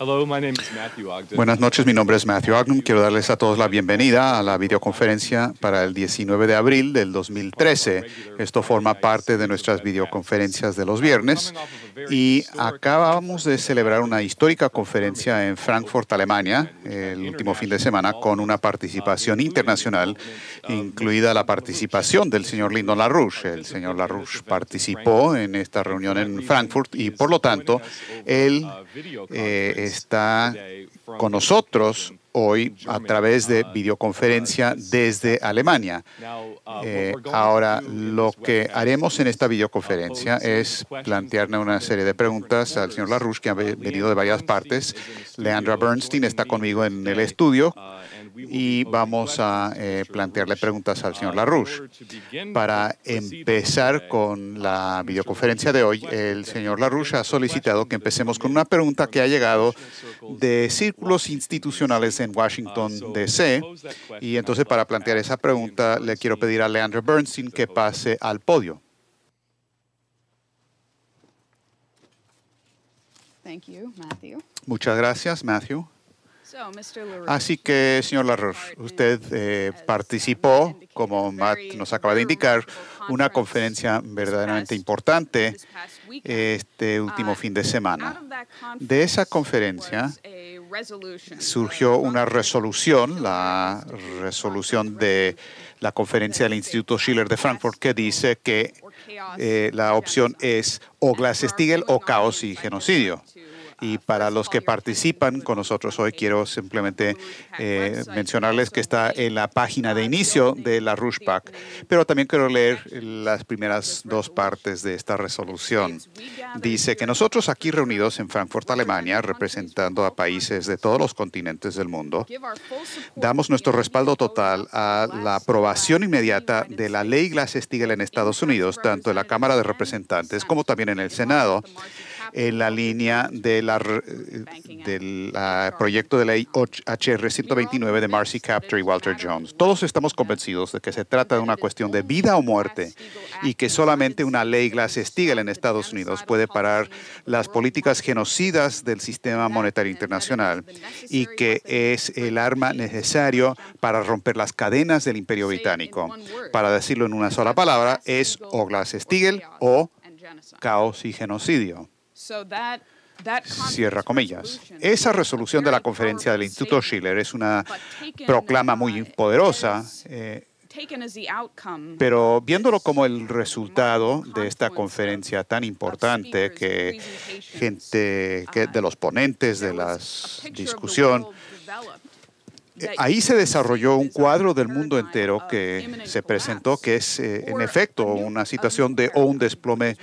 Hello, my name is Matthew Ogden. Buenas noches, mi nombre es Matthew Ogden. Quiero darles a todos la bienvenida a la videoconferencia para el 19 de abril del 2013. Esto forma parte de nuestras videoconferencias de los viernes. Y acabamos de celebrar una histórica conferencia en Frankfurt, Alemania, el último fin de semana, con una participación internacional, incluida la participación del señor Lyndon LaRouche. El señor LaRouche participó en esta reunión en Frankfurt y, por lo tanto, él está con nosotros hoy a través de videoconferencia desde Alemania. Ahora, lo que haremos en esta videoconferencia es plantearle una serie de preguntas al señor LaRouche, que ha venido de varias partes. Leandra Bernstein está conmigo en el estudio y vamos a plantearle preguntas al señor LaRouche. Para empezar con la videoconferencia de hoy, el señor LaRouche ha solicitado que empecemos con una pregunta que ha llegado de círculos institucionales en Washington, D.C. Y entonces, para plantear esa pregunta, le quiero pedir a Leandra Bernstein que pase al podio. Muchas gracias, Matthew. Así que, señor LaRouche, usted participó, como Matt nos acaba de indicar, una conferencia verdaderamente importante este último fin de semana. De esa conferencia surgió una resolución, la resolución de la conferencia del Instituto Schiller de Frankfurt, que dice que la opción es o Glass-Steagall o caos y genocidio. Y para los que participan con nosotros hoy, quiero simplemente mencionarles que está en la página de inicio de la LaRouche PAC, pero también quiero leer las primeras dos partes de esta resolución. Dice que nosotros aquí reunidos en Frankfurt, Alemania, representando a países de todos los continentes del mundo, damos nuestro respaldo total a la aprobación inmediata de la ley Glass-Steagall en Estados Unidos, tanto en la Cámara de Representantes como también en el Senado, en la línea del proyecto de ley HR 129 de Marcy Kaptur y Walter Jones. Todos estamos convencidos de que se trata de una cuestión de vida o muerte y que solamente una ley Glass-Steagall en Estados Unidos puede parar las políticas genocidas del sistema monetario internacional y que es el arma necesario para romper las cadenas del Imperio Británico. Para decirlo en una sola palabra, es o Glass-Steagall o caos y genocidio. Cierra comillas. Esa resolución de la conferencia del Instituto Schiller es una proclama muy poderosa, pero viéndolo como el resultado de esta conferencia tan importante, que de los ponentes de la discusión, ahí se desarrolló un cuadro del mundo entero que se presentó, que es en efecto una situación de o un desplome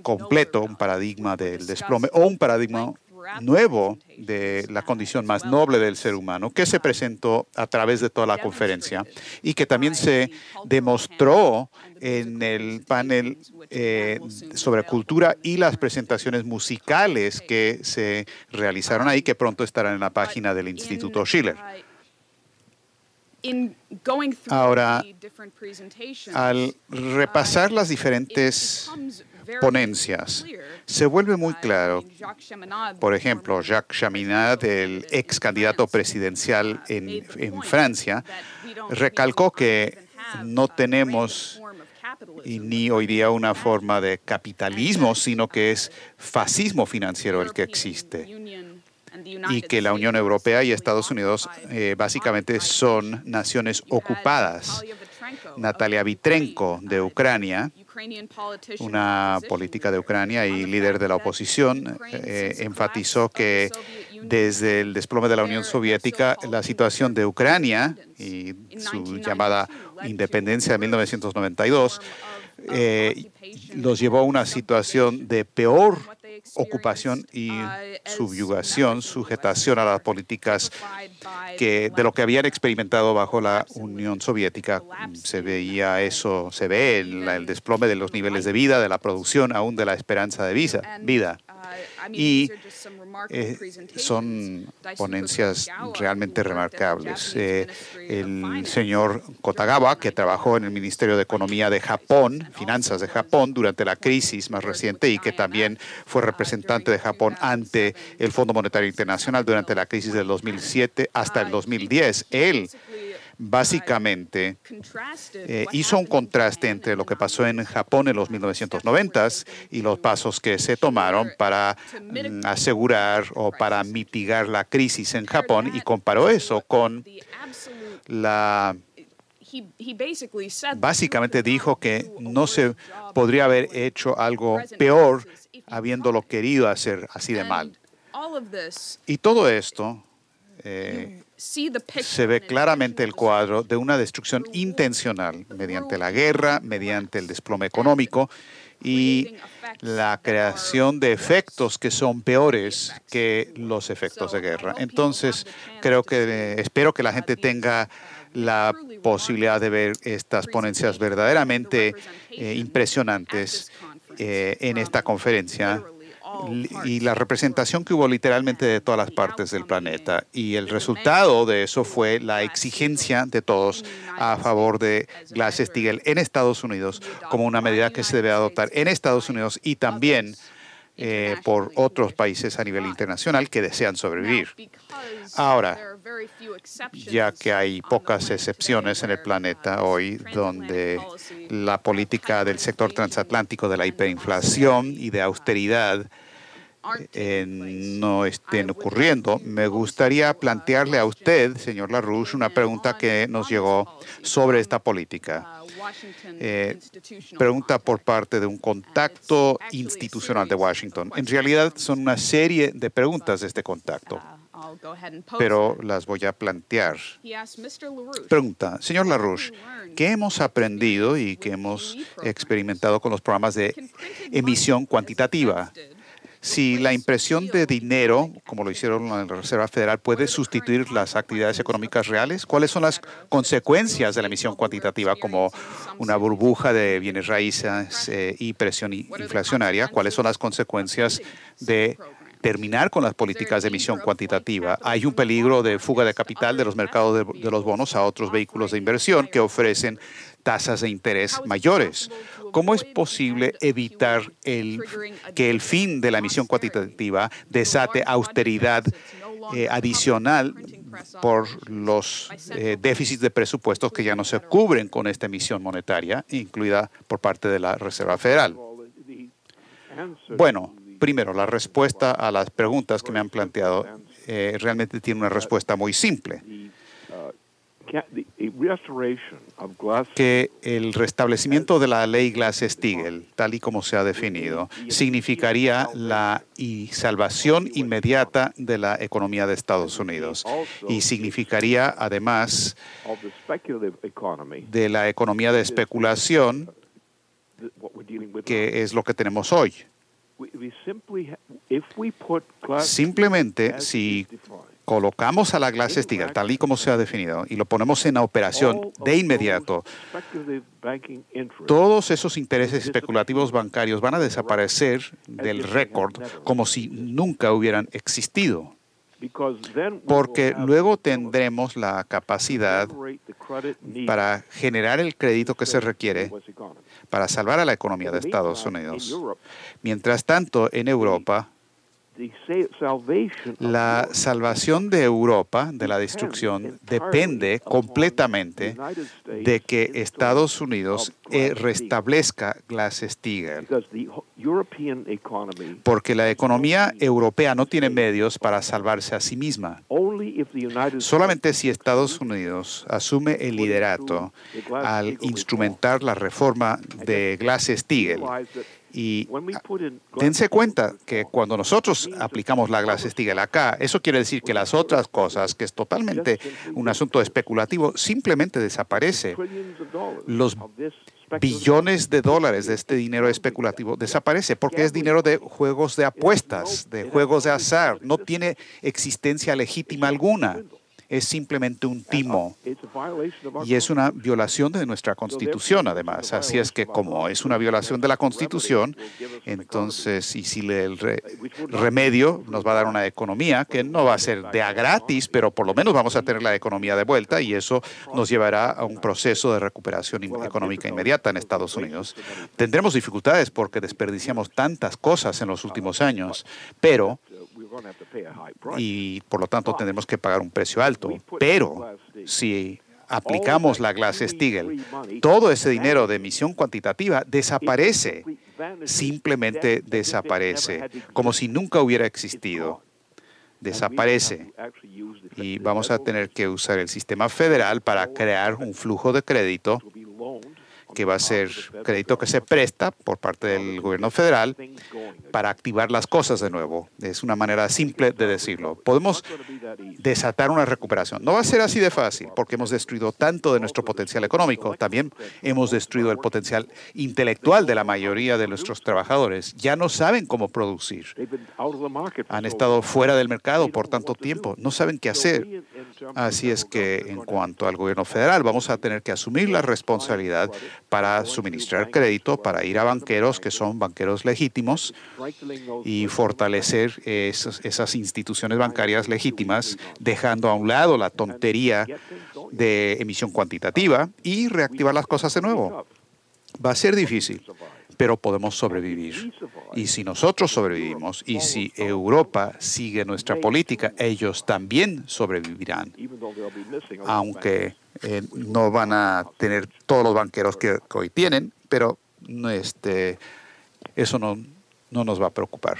completo, un paradigma del desplome o un paradigma nuevo de la condición más noble del ser humano, que se presentó a través de toda la conferencia y que también se demostró en el panel sobre cultura y las presentaciones musicales que se realizaron ahí, que pronto estarán en la página del Instituto Schiller. Ahora, al repasar las diferentes ponencias, se vuelve muy claro. Por ejemplo, Jacques Chaminade, el ex candidato presidencial en Francia, recalcó que no tenemos ni hoy día una forma de capitalismo, sino que es fascismo financiero el que existe. Y que la Unión Europea y Estados Unidos básicamente son naciones ocupadas. Natalia Vitrenko, de Ucrania, una política de Ucrania y líder de la oposición, enfatizó que desde el desplome de la Unión Soviética, la situación de Ucrania y su llamada independencia de 1992 los llevó a una situación de peor ocupación y subyugación, sujetación a las políticas de lo que habían experimentado bajo la Unión Soviética. Se veía eso, se ve en el desplome de los niveles de vida, de la producción, aún de la esperanza de vida. y son ponencias realmente remarcables. El señor Kotagawa, que trabajó en el Ministerio de Economía de Japón, Finanzas de Japón, durante la crisis más reciente y que también fue representante de Japón ante el Fondo Monetario Internacional durante la crisis del 2007 hasta el 2010. Él básicamente hizo un contraste entre lo que pasó en Japón en los 1990s y los pasos que se tomaron para asegurar o para mitigar la crisis en Japón y comparó eso con básicamente dijo que no se podría haber hecho algo peor habiéndolo querido hacer así de mal. Y todo esto se ve claramente el cuadro de una destrucción intencional mediante la guerra, mediante el desplome económico y la creación de efectos que son peores que los efectos de guerra. Entonces, espero que la gente tenga la posibilidad de ver estas ponencias verdaderamente impresionantes en esta conferencia y la representación que hubo literalmente de todas las partes del planeta. Y el resultado de eso fue la exigencia de todos a favor de Glass-Steagall en Estados Unidos como una medida que se debe adoptar en Estados Unidos y también por otros países a nivel internacional que desean sobrevivir. Ahora, ya que hay pocas excepciones en el planeta hoy donde la política del sector transatlántico de la hiperinflación y de austeridad no estén ocurriendo, me gustaría plantearle a usted, señor LaRouche, una pregunta que nos llegó sobre esta política. Pregunta por parte de un contacto institucional de Washington. En realidad son una serie de preguntas de este contacto, pero las voy a plantear. Pregunta, señor LaRouche, ¿qué hemos aprendido y qué hemos experimentado con los programas de emisión cuantitativa? Si la impresión de dinero, como lo hicieron en la Reserva Federal, puede sustituir las actividades económicas reales, ¿cuáles son las consecuencias de la emisión cuantitativa como una burbuja de bienes raíces y presión inflacionaria? ¿Cuáles son las consecuencias de terminar con las políticas de emisión cuantitativa? Hay un peligro de fuga de capital de los mercados de los bonos a otros vehículos de inversión que ofrecen tasas de interés mayores. ¿Cómo es posible evitar que el fin de la emisión cuantitativa desate austeridad adicional por los déficits de presupuestos que ya no se cubren con esta emisión monetaria, incluida por parte de la Reserva Federal? Bueno, primero, la respuesta a las preguntas que me han planteado realmente tiene una respuesta muy simple. Que el restablecimiento de la ley Glass-Steagall, tal y como se ha definido, significaría la salvación inmediata de la economía de Estados Unidos y significaría además de la economía de especulación, que es lo que tenemos hoy. Simplemente, si colocamos a la Glass-Steagall tal y como se ha definido y lo ponemos en operación de inmediato, todos esos intereses especulativos bancarios van a desaparecer del récord como si nunca hubieran existido. Porque luego tendremos la capacidad para generar el crédito que se requiere para salvar a la economía de Estados Unidos. Mientras tanto, en Europa, la salvación de Europa de la destrucción depende completamente de que Estados Unidos restablezca Glass-Steagall, porque la economía europea no tiene medios para salvarse a sí misma. Solamente si Estados Unidos asume el liderato al instrumentar la reforma de Glass-Steagall. Y dense cuenta que cuando nosotros aplicamos la Glass-Steagall acá, eso quiere decir que las otras cosas, que es totalmente un asunto especulativo, simplemente desaparece. Los billones de dólares de este dinero especulativo desaparece porque es dinero de juegos de apuestas, de juegos de azar. No tiene existencia legítima alguna. es simplemente un timo y es una violación de nuestra Constitución, además. Así es que como es una violación de la Constitución, entonces, y si el remedio nos va a dar una economía que no va a ser de a gratis, pero por lo menos vamos a tener la economía de vuelta y eso nos llevará a un proceso de recuperación económica inmediata en Estados Unidos. Tendremos dificultades porque desperdiciamos tantas cosas en los últimos años, pero y por lo tanto tendremos que pagar un precio alto. Pero si aplicamos la Glass-Steagall, todo ese dinero de emisión cuantitativa desaparece, simplemente desaparece, como si nunca hubiera existido. Desaparece y vamos a tener que usar el sistema federal para crear un flujo de crédito que va a ser crédito que se presta por parte del gobierno federal para activar las cosas de nuevo. Es una manera simple de decirlo. Podemos desatar una recuperación. No va a ser así de fácil porque hemos destruido tanto de nuestro potencial económico. También hemos destruido el potencial intelectual de la mayoría de nuestros trabajadores. Ya no saben cómo producir. Han estado fuera del mercado por tanto tiempo. No saben qué hacer. Así es que en cuanto al gobierno federal, vamos a tener que asumir la responsabilidad para suministrar crédito, para ir a banqueros que son banqueros legítimos y fortalecer esas instituciones bancarias legítimas, dejando a un lado la tontería de emisión cuantitativa y reactivar las cosas de nuevo. Va a ser difícil, pero podemos sobrevivir. Y si nosotros sobrevivimos y si Europa sigue nuestra política, ellos también sobrevivirán, aunque no van a tener todos los banqueros que hoy tienen, pero eso no nos va a preocupar.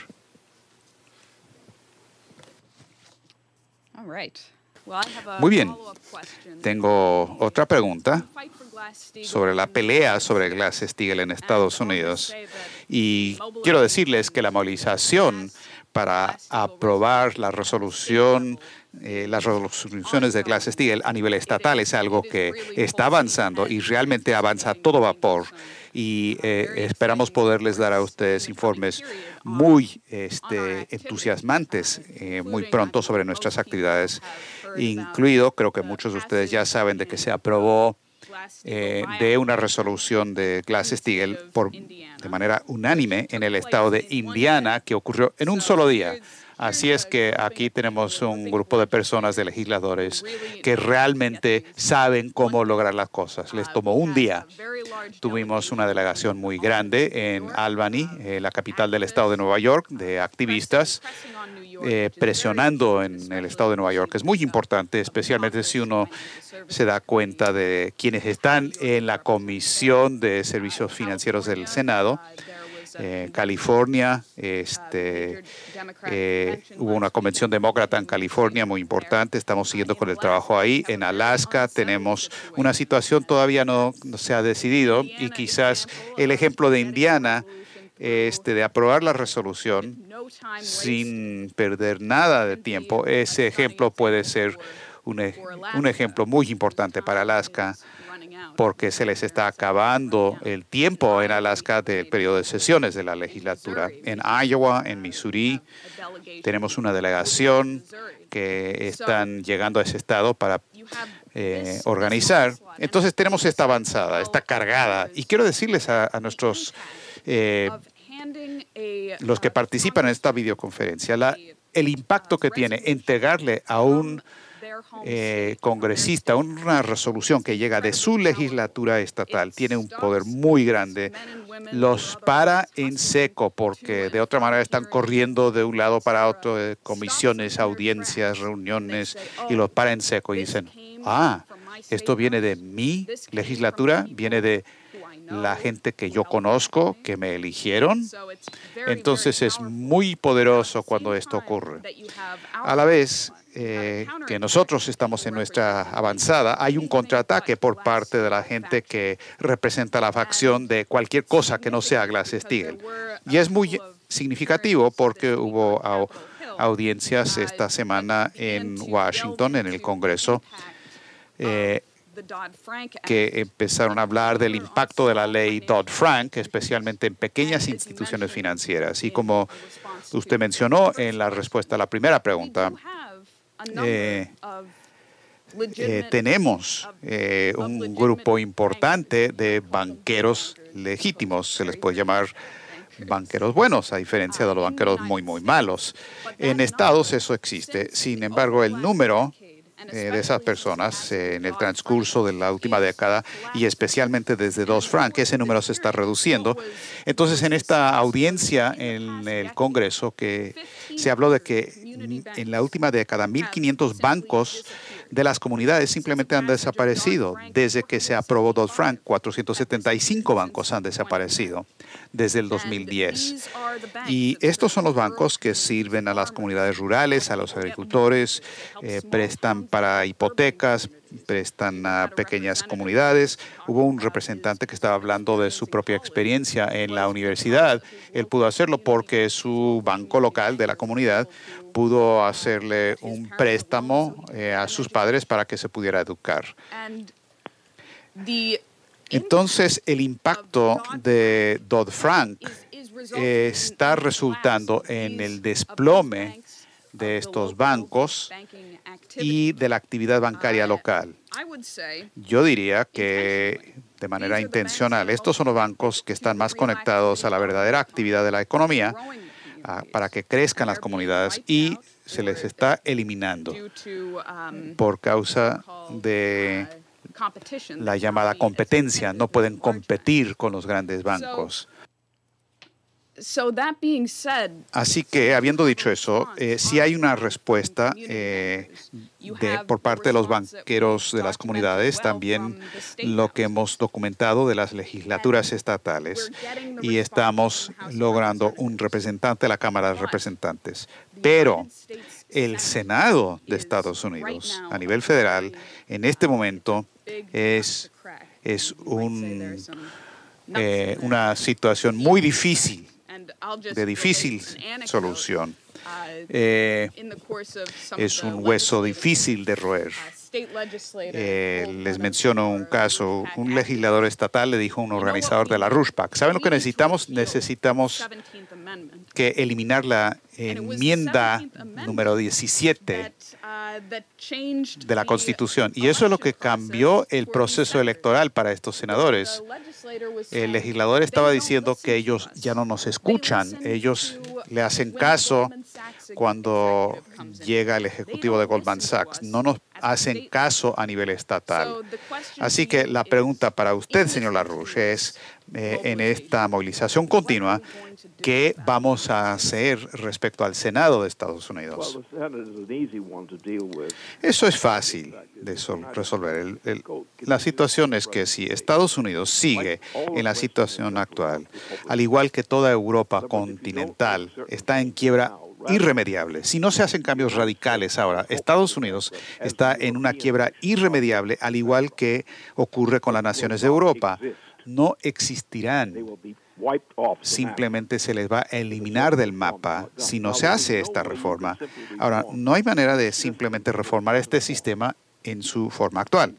Muy bien. Tengo otra pregunta sobre la pelea sobre Glass-Steagall en Estados Unidos. Y quiero decirles que la movilización para aprobar las resoluciones de Glass-Steagall a nivel estatal es algo que está avanzando y realmente avanza a todo vapor. Y esperamos poderles dar a ustedes informes muy entusiasmantes muy pronto sobre nuestras actividades, incluido, creo que muchos de ustedes ya saben de que se aprobó de una resolución de Glass-Steagall de manera unánime en el estado de Indiana, que ocurrió en un solo día. Así es que aquí tenemos un grupo de personas, de legisladores, que realmente saben cómo lograr las cosas. Les tomó un día. Tuvimos una delegación muy grande en Albany, la capital del estado de Nueva York, de activistas, presionando en el estado de Nueva York. Es muy importante, especialmente si uno se da cuenta de quienes están en la Comisión de Servicios Financieros del Senado. California, hubo una convención demócrata en California muy importante, estamos siguiendo con el trabajo ahí. En Alaska tenemos una situación todavía no se ha decidido y quizás el ejemplo de Indiana, de aprobar la resolución sin perder nada de tiempo, ese ejemplo puede ser un ejemplo muy importante para Alaska, porque se les está acabando el tiempo en Alaska del periodo de sesiones de la legislatura. En Iowa, en Missouri, tenemos una delegación que están llegando a ese estado para organizar. Entonces tenemos esta avanzada, esta cargada. Y quiero decirles a nuestros, los que participan en esta videoconferencia, el impacto que tiene entregarle a un congresista una resolución que llega de su legislatura estatal tiene un poder muy grande. Los para en seco porque de otra manera están corriendo de un lado para otro, de comisiones, audiencias, reuniones, y los para en seco y dicen, esto viene de mi legislatura, viene de la gente que yo conozco, que me eligieron. Entonces es muy poderoso cuando esto ocurre. A la vez que nosotros estamos en nuestra avanzada, hay un contraataque por parte de la gente que representa la facción de cualquier cosa que no sea Glass-Steagall. Y es muy significativo porque hubo audiencias esta semana en Washington, en el Congreso, que empezaron a hablar del impacto de la ley Dodd-Frank, especialmente en pequeñas instituciones financieras. Y como usted mencionó en la respuesta a la primera pregunta, tenemos un grupo importante de banqueros legítimos, se les puede llamar banqueros buenos, a diferencia de los banqueros muy, muy malos. En estados eso existe. Sin embargo, el número de esas personas en el transcurso de la última década y especialmente desde Dodd-Frank, ese número se está reduciendo. Entonces, en esta audiencia en el Congreso que se habló de que en la última década 1.500 bancos de las comunidades simplemente han desaparecido. Desde que se aprobó Dodd-Frank, 475 bancos han desaparecido desde el 2010. Y estos son los bancos que sirven a las comunidades rurales, a los agricultores, prestan para hipotecas, prestan a pequeñas comunidades. Hubo un representante que estaba hablando de su propia experiencia en la universidad. Él pudo hacerlo porque su banco local de la comunidad pudo hacerle un préstamo a sus padres para que se pudiera educar. Entonces, el impacto de Dodd-Frank está resultando en el desplome de estos bancos y de la actividad bancaria local. Yo diría que de manera intencional, estos son los bancos que están más conectados a la verdadera actividad de la economía para que crezcan las comunidades y se les está eliminando por causa de la llamada competencia. No pueden competir con los grandes bancos. Así que, habiendo dicho eso, sí hay una respuesta por parte de los banqueros de las comunidades, también lo que hemos documentado de las legislaturas estatales, y estamos logrando un representante de la Cámara de Representantes. Pero el Senado de Estados Unidos, a nivel federal, en este momento es una situación muy difícil, de difícil solución. Es un hueso difícil de roer. Les menciono un caso. Un legislador estatal le dijo a un organizador de la RUSPAC, ¿saben lo que necesitamos? Necesitamos que eliminar la enmienda número 17 de la Constitución. Y eso es lo que cambió el proceso electoral para estos senadores. El legislador estaba diciendo que ellos ya no nos escuchan. Ellos le hacen caso cuando llega el ejecutivo de Goldman Sachs. No nos hacen caso a nivel estatal. Así que la pregunta para usted, señor LaRouche, es en esta movilización continua, ¿qué vamos a hacer respecto al Senado de Estados Unidos? Eso es fácil de resolver. La situación es que si Estados Unidos sigue en la situación actual, al igual que toda Europa continental, está en quiebra irremediable. Si no se hacen cambios radicales ahora, Estados Unidos está en una quiebra irremediable, al igual que ocurre con las naciones de Europa. No existirán. Simplemente se les va a eliminar del mapa si no se hace esta reforma. Ahora, no hay manera de simplemente reformar este sistema en su forma actual.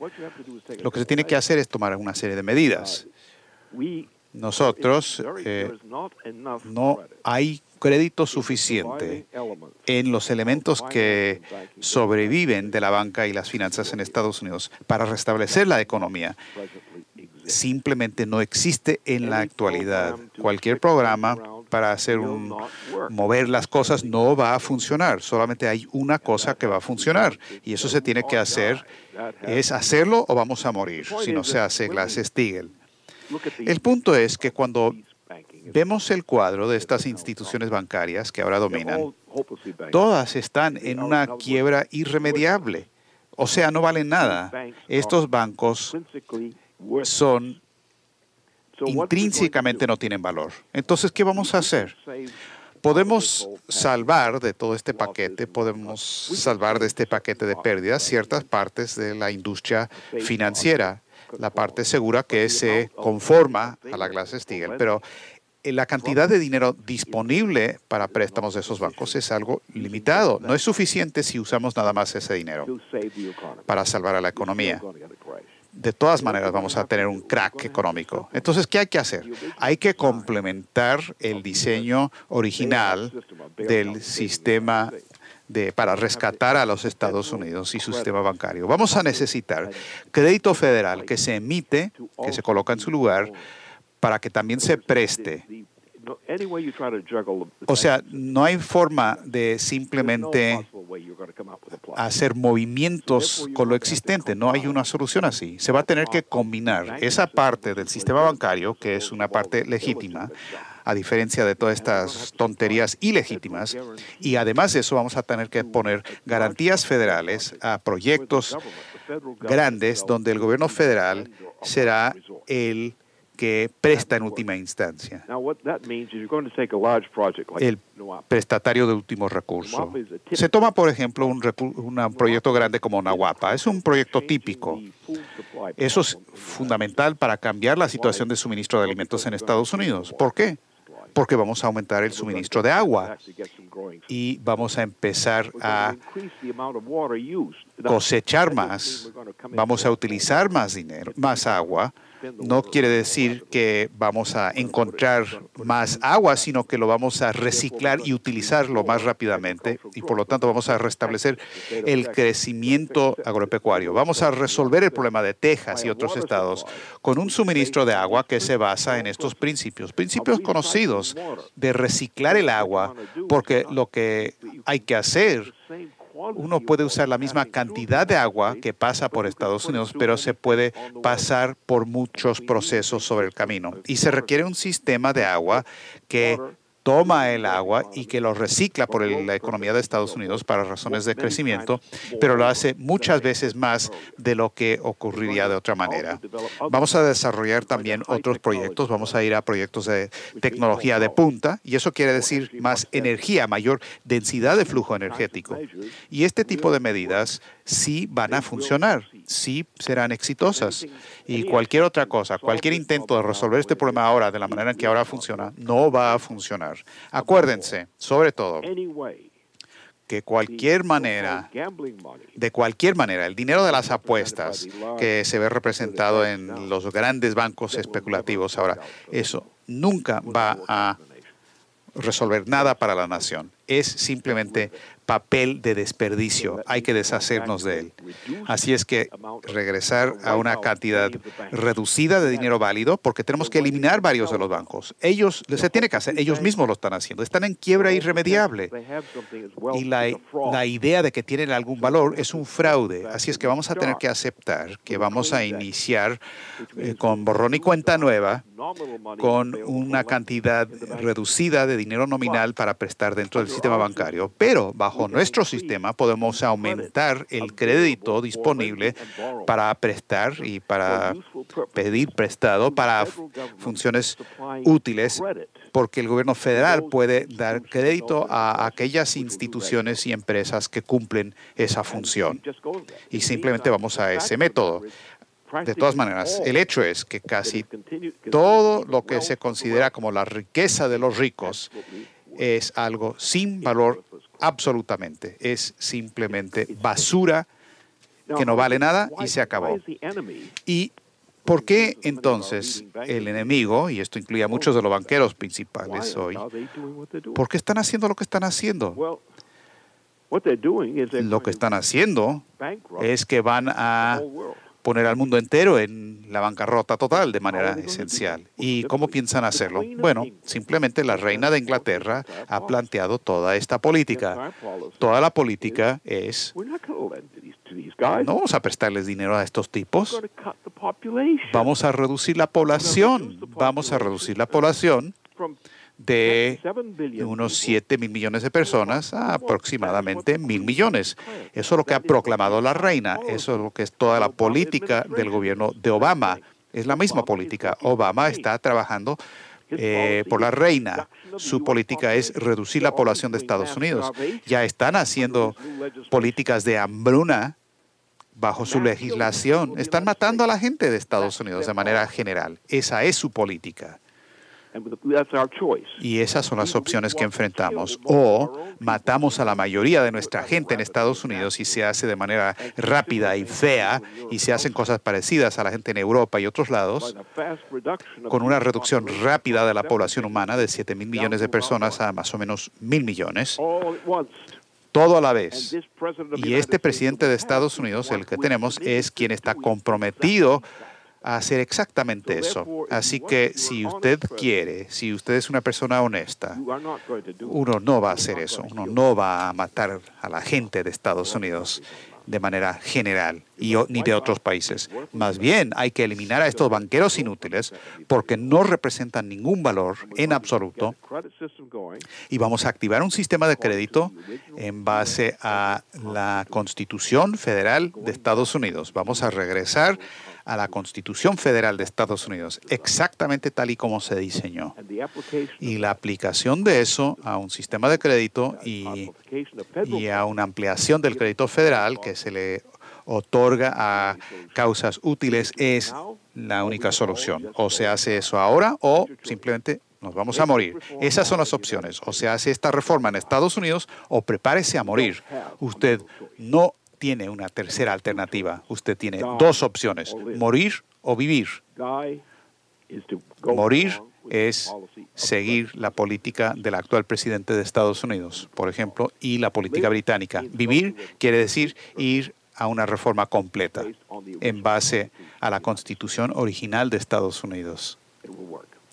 Lo que se tiene que hacer es tomar una serie de medidas. Nosotros no hay crédito suficiente en los elementos que sobreviven de la banca y las finanzas en Estados Unidos para restablecer la economía. Simplemente no existe en la actualidad. Cualquier programa para mover las cosas no va a funcionar. Solamente hay una cosa que va a funcionar y eso se tiene que hacer. Es hacerlo o vamos a morir si no se hace Glass-Steagall. El punto es que cuando vemos el cuadro de estas instituciones bancarias que ahora dominan, todas están en una quiebra irremediable. O sea, no valen nada. Estos bancos intrínsecamente no tienen valor. Entonces, ¿qué vamos a hacer? Podemos salvar de todo este paquete, podemos salvar de este paquete de pérdidas ciertas partes de la industria financiera, la parte segura que se conforma a la Glass-Steagall, pero la cantidad de dinero disponible para préstamos de esos bancos es algo limitado. No es suficiente si usamos nada más ese dinero para salvar a la economía. De todas maneras vamos a tener un crack económico. Entonces, ¿qué hay que hacer? Hay que complementar el diseño original del sistema para rescatar a los Estados Unidos y su sistema bancario. Vamos a necesitar crédito federal que se emite, que se coloca en su lugar, para que también se preste. O sea, no hay forma de simplemente hacer movimientos con lo existente. No hay una solución así. Se va a tener que combinar esa parte del sistema bancario, que es una parte legítima, a diferencia de todas estas tonterías ilegítimas. Y además de eso, vamos a tener que poner garantías federales a proyectos grandes donde el gobierno federal será el que presta en última instancia, el prestatario de último recurso. Se toma, por ejemplo, un proyecto grande como Nahuapa. Es un proyecto típico. Eso es fundamental para cambiar la situación de suministro de alimentos en Estados Unidos. ¿Por qué? Porque vamos a aumentar el suministro de agua y vamos a empezar a cosechar más, vamos a utilizar más dinero, más agua. No quiere decir que vamos a encontrar más agua, sino que lo vamos a reciclar y utilizarlo más rápidamente y por lo tanto vamos a restablecer el crecimiento agropecuario. Vamos a resolver el problema de Texas y otros estados con un suministro de agua que se basa en estos principios conocidos de reciclar el agua, porque lo que hay que hacer, uno puede usar la misma cantidad de agua que pasa por Estados Unidos, pero se puede pasar por muchos procesos sobre el camino. Y se requiere un sistema de agua que toma el agua y que lo recicla por la economía de Estados Unidos para razones de crecimiento, pero lo hace muchas veces más de lo que ocurriría de otra manera. Vamos a desarrollar también otros proyectos, vamos a ir a proyectos de tecnología de punta, y eso quiere decir más energía, mayor densidad de flujo energético. Y este tipo de medidas sí van a funcionar, sí serán exitosas. Y cualquier otra cosa, cualquier intento de resolver este problema ahora de la manera en que ahora funciona, no va a funcionar. Acuérdense, sobre todo, que de cualquier manera, el dinero de las apuestas que se ve representado en los grandes bancos especulativos ahora, eso nunca va a resolver nada para la nación. Es simplemente papel de desperdicio. Hay que deshacernos de él. Así es que regresar a una cantidad reducida de dinero válido, porque tenemos que eliminar varios de los bancos. Se tiene que hacer, ellos mismos lo están haciendo. Están en quiebra irremediable. Y la idea de que tienen algún valor es un fraude. Así es que vamos a tener que aceptar que vamos a iniciar con borrón y cuenta nueva, con una cantidad reducida de dinero nominal para prestar dentro del sistema bancario, pero bajo nuestro sistema podemos aumentar el crédito disponible para prestar y para pedir prestado para funciones útiles, porque el gobierno federal puede dar crédito a aquellas instituciones y empresas que cumplen esa función. Y simplemente vamos a ese método. De todas maneras, el hecho es que casi todo lo que se considera como la riqueza de los ricos es algo sin valor absolutamente. Es simplemente basura que no vale nada y se acabó. ¿Y por qué entonces el enemigo, y esto incluye a muchos de los banqueros principales hoy, por qué están haciendo lo que están haciendo? Lo que están haciendo es que van a poner al mundo entero en la bancarrota total de manera esencial. ¿Y cómo piensan hacerlo? Bueno, simplemente la reina de Inglaterra ha planteado toda esta política. Toda la política es: no vamos a prestarles dinero a estos tipos. Vamos a reducir la población. Vamos a reducir la población de unos 7.000 millones de personas a aproximadamente 1.000 millones. Eso es lo que ha proclamado la reina. Eso es lo que es toda la política del gobierno de Obama. Es la misma política. Obama está trabajando por la reina. Su política es reducir la población de Estados Unidos. Ya están haciendo políticas de hambruna bajo su legislación. Están matando a la gente de Estados Unidos de manera general. Esa es su política. Y esas son las opciones que enfrentamos. O matamos a la mayoría de nuestra gente en Estados Unidos y se hace de manera rápida y fea, y se hacen cosas parecidas a la gente en Europa y otros lados, con una reducción rápida de la población humana de 7.000 millones de personas a más o menos 1.000 millones. todo a la vez. Y este presidente de Estados Unidos, el que tenemos, es quien está comprometido a hacer exactamente eso. Así que si usted quiere, si usted es una persona honesta, uno no va a hacer eso. Uno no va a matar a la gente de Estados Unidos de manera general ni de otros países. Más bien, hay que eliminar a estos banqueros inútiles porque no representan ningún valor en absoluto y vamos a activar un sistema de crédito en base a la Constitución Federal de Estados Unidos. Vamos a regresar a la Constitución Federal de Estados Unidos, exactamente tal y como se diseñó. Y la aplicación de eso a un sistema de crédito y a una ampliación del crédito federal que se le otorga a causas útiles es la única solución. O se hace eso ahora o simplemente nos vamos a morir. Esas son las opciones. O se hace esta reforma en Estados Unidos o prepárese a morir. Usted no tiene una tercera alternativa. Usted tiene dos opciones, morir o vivir. Morir es seguir la política del actual presidente de Estados Unidos, por ejemplo, y la política británica. Vivir quiere decir ir a una reforma completa en base a la Constitución original de Estados Unidos.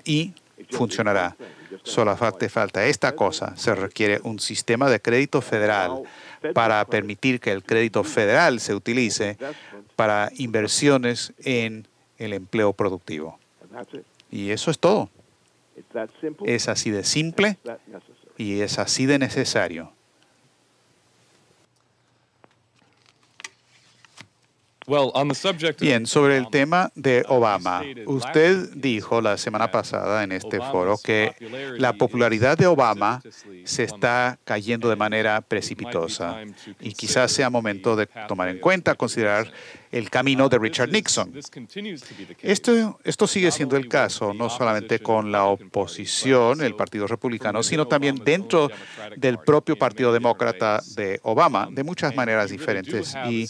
Y funcionará. Solo falta esta cosa. Se requiere un sistema de crédito federal para permitir que el crédito federal se utilice para inversiones en el empleo productivo. Y eso es todo. Es así de simple y es así de necesario. Bien, sobre el tema de Obama, usted dijo la semana pasada en este foro que la popularidad de Obama se está cayendo de manera precipitosa y quizás sea momento de tomar en cuenta, considerar el camino de Richard Nixon. Esto sigue siendo el caso, no solamente con la oposición, el Partido Republicano, sino también dentro del propio Partido Demócrata de Obama, de muchas maneras diferentes. Y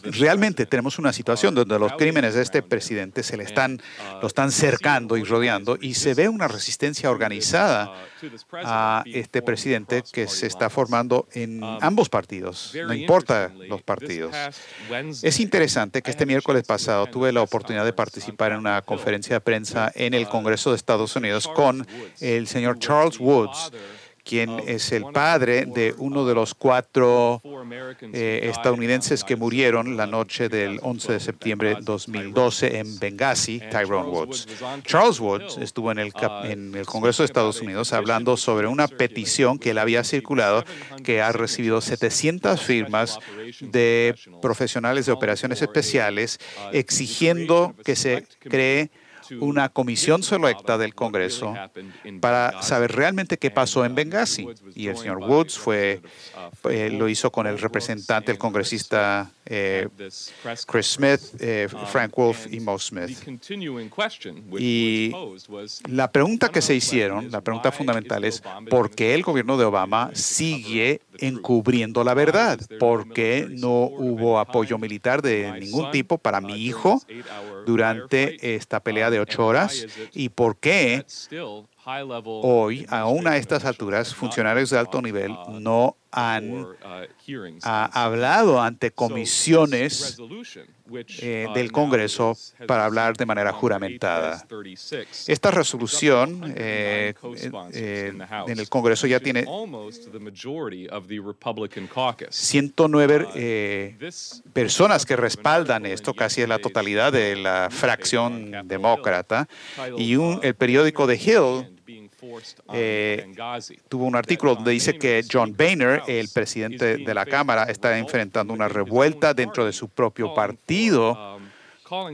realmente tenemos una situación donde los crímenes de este presidente lo están cercando y rodeando y se ve una resistencia organizada a este presidente que se está formando en ambos partidos, no importa los partidos. Es interesante que este miércoles pasado tuve la oportunidad de participar en una conferencia de prensa en el Congreso de Estados Unidos con el señor Charles Woods, quien es el padre de uno de los 4 estadounidenses que murieron la noche del 11 de septiembre de 2012 en Benghazi, Tyrone Woods. Charles Woods estuvo en el Congreso de Estados Unidos hablando sobre una petición que él había circulado que ha recibido 700 firmas de profesionales de operaciones especiales exigiendo que se cree una comisión selecta del Congreso para saber realmente qué pasó en Benghazi. Y el señor Woods lo hizo con el representante, el congresista Chris Smith, Frank Wolf y Mo Smith. Y la pregunta que se hicieron, la pregunta fundamental es ¿por qué el gobierno de Obama sigue encubriendo la verdad? ¿Por qué no hubo apoyo militar de ningún tipo para mi hijo durante esta pelea de 8 horas? ¿Y por qué hoy, aún a estas alturas, funcionarios de alto nivel no han hablado ante comisiones del Congreso para hablar de manera juramentada? Esta resolución en el Congreso ya tiene 109 personas que respaldan esto, casi es la totalidad de la fracción demócrata, y el periódico The Hill tuvo un artículo donde dice que John Boehner, el presidente de la Cámara, está enfrentando una revuelta dentro de su propio partido,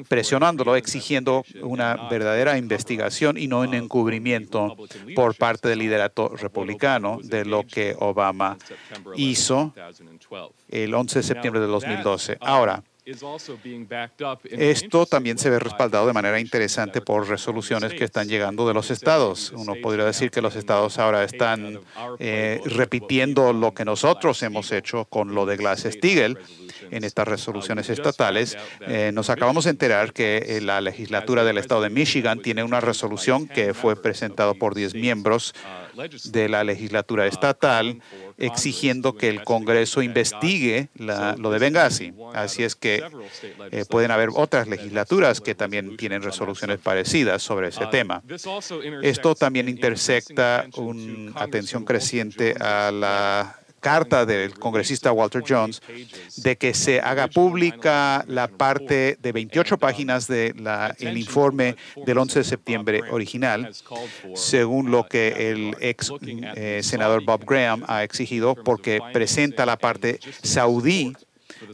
presionándolo, exigiendo una verdadera investigación y no un encubrimiento por parte del liderato republicano de lo que Obama hizo el 11 de septiembre de 2012. Ahora, esto también se ve respaldado de manera interesante por resoluciones que están llegando de los estados. Uno podría decir que los estados ahora están repitiendo lo que nosotros hemos hecho con lo de Glass-Steagall en estas resoluciones estatales. Nos acabamos de enterar que la legislatura del estado de Michigan tiene una resolución que fue presentada por 10 miembros de la legislatura estatal exigiendo que el Congreso investigue lo de Benghazi. Así es que pueden haber otras legislaturas que también tienen resoluciones parecidas sobre ese tema. Esto también intersecta una atención creciente a la carta del congresista Walter Jones de que se haga pública la parte de 28 páginas del informe del 11 de septiembre original, según lo que el ex senador Bob Graham ha exigido, porque presenta la parte saudí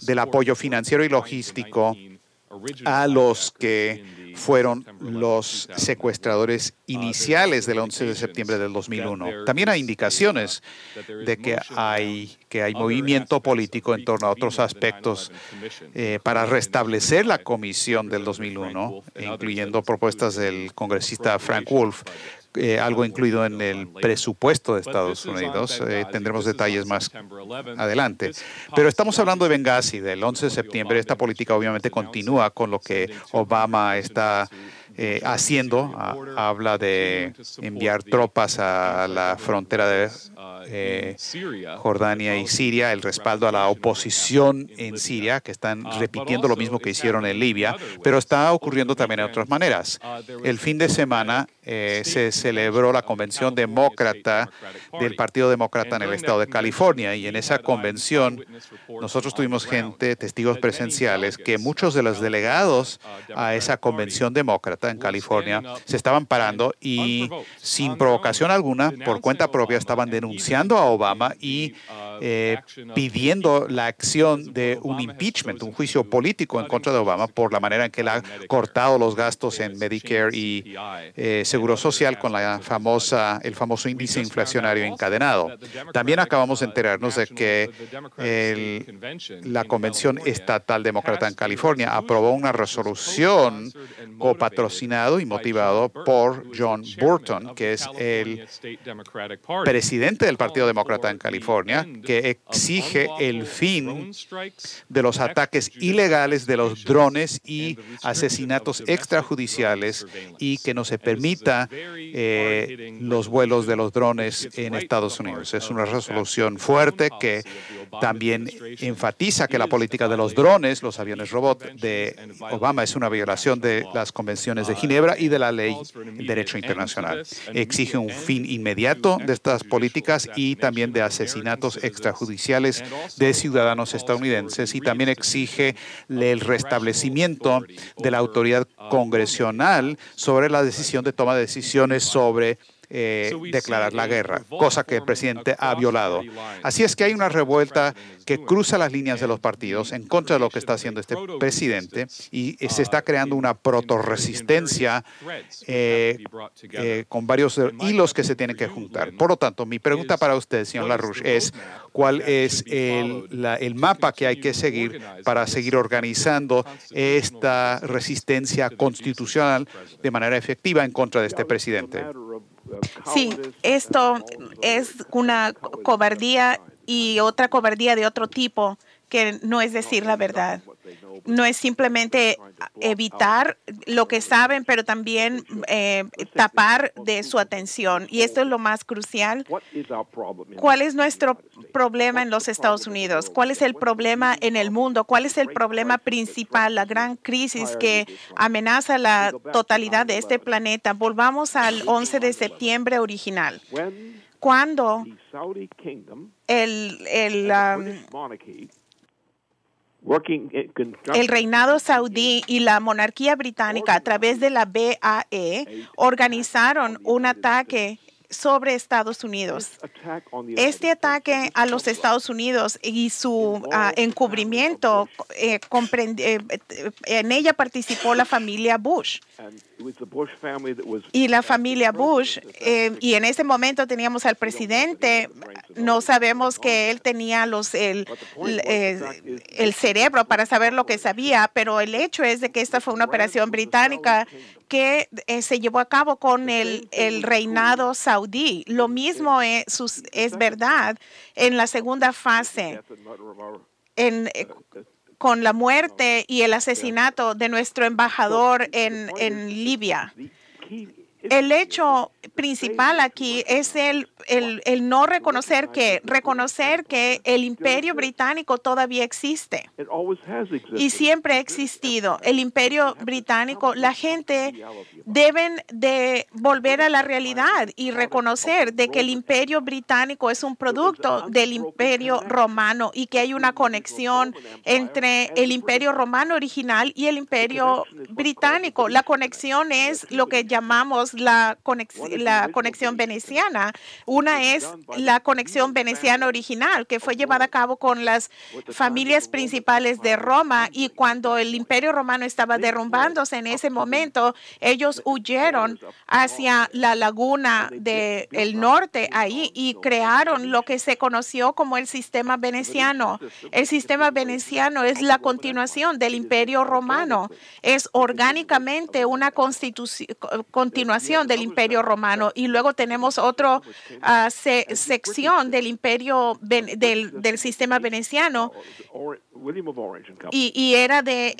del apoyo financiero y logístico a los que fueron los secuestradores iniciales del 11 de septiembre del 2001. También hay indicaciones de que hay movimiento político en torno a otros aspectos para restablecer la comisión del 2001, incluyendo propuestas del congresista Frank Wolf, algo incluido en el presupuesto de Estados Unidos. Tendremos detalles más adelante. Pero estamos hablando de Benghazi, del 11 de septiembre. Esta política obviamente continúa con lo que Obama está haciendo. Habla de enviar tropas a la frontera de Jordania y Siria, el respaldo a la oposición en Siria, que están repitiendo lo mismo que hicieron en Libia, pero está ocurriendo también de otras maneras. El fin de semana se celebró la convención demócrata del Partido Demócrata en el estado de California, y en esa convención nosotros tuvimos testigos presenciales, que muchos de los delegados a esa convención demócrata en California se estaban parando y sin provocación alguna, por cuenta propia, estaban denunciando a Obama y pidiendo la acción de un impeachment, un juicio político en contra de Obama por la manera en que él ha cortado los gastos en Medicare y Seguro Social con el famoso índice inflacionario encadenado. También acabamos de enterarnos de que la Convención Estatal Demócrata en California aprobó una resolución copatrocinado y motivado por John Burton, que es el presidente del Partido Demócrata en California, que exige el fin de los ataques ilegales de los drones y asesinatos extrajudiciales, y que no se permita los vuelos de los drones en Estados Unidos. Es una resolución fuerte que también enfatiza que la política de los drones, los aviones robot de Obama, es una violación de las convenciones de Ginebra y de la ley del derecho internacional. Exige un fin inmediato de estas políticas y también de asesinatos extrajudiciales de ciudadanos estadounidenses, y también exige el restablecimiento de la autoridad congresional sobre la decisión de toma de decisiones sobre declarar la guerra, cosa que el presidente ha violado. Así es que hay una revuelta que cruza las líneas de los partidos en contra de lo que está haciendo este presidente, y se está creando una protorresistencia con varios hilos que se tienen que juntar. Por lo tanto, mi pregunta para usted, señor LaRouche, es ¿cuál es el mapa que hay que seguir para seguir organizando esta resistencia constitucional de manera efectiva en contra de este presidente? Sí, esto es una cobardía, y otra cobardía de otro tipo, que no es decir la verdad. No es simplemente evitar lo que saben, pero también tapar de su atención. Y esto es lo más crucial. ¿Cuál es nuestro problema en los Estados Unidos? ¿Cuál es el problema en el mundo? ¿Cuál es el problema principal, la gran crisis que amenaza la totalidad de este planeta? Volvamos al 11 de septiembre original. Cuando el reinado saudí y la monarquía británica, a través de la BAE, organizaron un ataque sobre Estados Unidos. Este ataque a los Estados Unidos y su encubrimiento, en ella participó la familia Bush. Y la familia Bush, y en ese momento teníamos al presidente, no sabemos que él tenía el cerebro para saber lo que sabía, pero el hecho es de que esta fue una operación británica que se llevó a cabo con el reinado saudí. Lo mismo es verdad en la segunda fase, con la muerte y el asesinato de nuestro embajador en Libia. el hecho principal aquí es el no reconocer que el Imperio Británico todavía existe y siempre ha existido. El Imperio Británico, la gente deben de volver a la realidad y reconocer de que el Imperio Británico es un producto del Imperio Romano y que hay una conexión entre el Imperio Romano original y el Imperio Británico. La conexión es lo que llamamos la conexión veneciana. Una es la conexión veneciana original, que fue llevada a cabo con las familias principales de Roma, y cuando el Imperio Romano estaba derrumbándose en ese momento, ellos huyeron hacia la laguna del norte ahí y crearon lo que se conoció como el sistema veneciano. El sistema veneciano es la continuación del Imperio Romano. Es orgánicamente una continuación del Imperio Romano. Y luego tenemos otra sección del Imperio del sistema veneciano, y era de